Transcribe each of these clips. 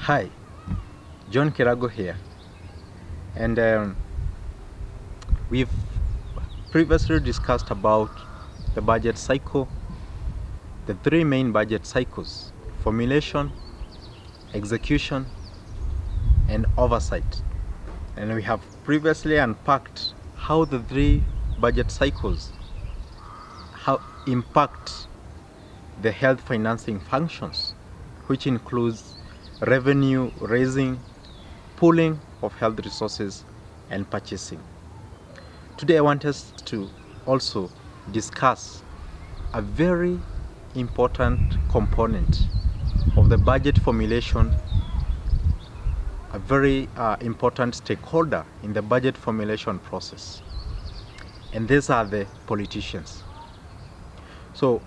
Hi, John Kirago here, and we've previously discussed about the budget cycle, the three main budget cycles: formulation, execution, and oversight. And we have previously unpacked how the three budget cycles impact the health financing functions, which includes revenue raising, pooling of health resources, and purchasing. Today I want us to also discuss a very important component of the budget formulation, a very important stakeholder in the budget formulation process, and these are the politicians. So,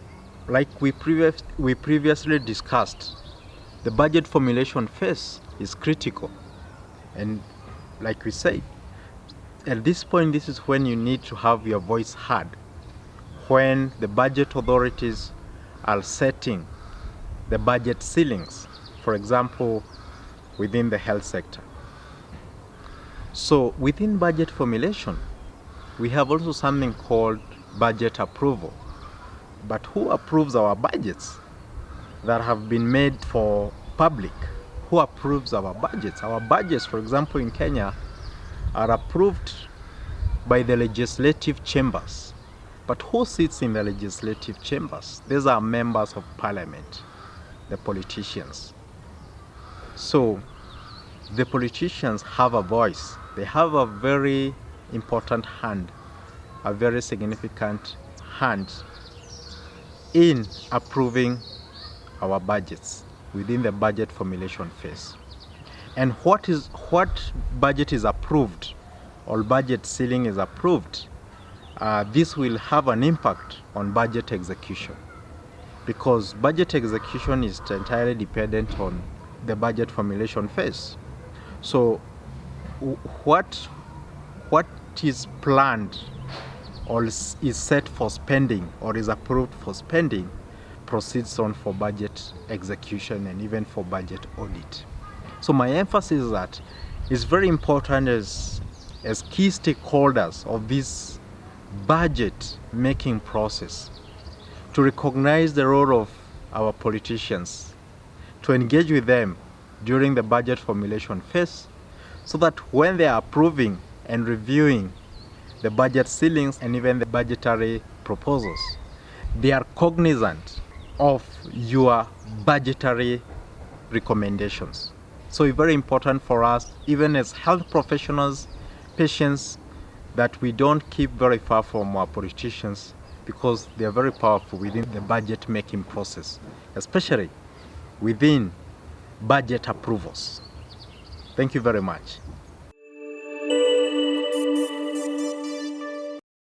like we previously discussed, the budget formulation phase is critical, and like we say, at this point, this is when you need to have your voice heard, when the budget authorities are setting the budget ceilings, for example, within the health sector. So within budget formulation, we have also something called budget approval. But who approves our budgets that have been made for public? Who approves our budgets? Our budgets, for example, in Kenya, are approved by the legislative chambers. But who sits in the legislative chambers? These are members of parliament, the politicians. So the politicians have a voice. They have a very important hand, a very significant hand in approving our budgets within the budget formulation phase. And what budget is approved or budget ceiling is approved, this will have an impact on budget execution, because budget execution is entirely dependent on the budget formulation phase. So what is planned or is set for spending or is approved for spending proceeds on for budget execution and even for budget audit. So my emphasis is that it's very important as key stakeholders of this budget making process to recognize the role of our politicians, to engage with them during the budget formulation phase, so that when they are approving and reviewing the budget ceilings and even the budgetary proposals, they are cognizant of your budgetary recommendations. So it's very important for us, even as health professionals, patients, that we don't keep very far from our politicians, because they are very powerful within the budget making process, especially within budget approvals. Thank you very much.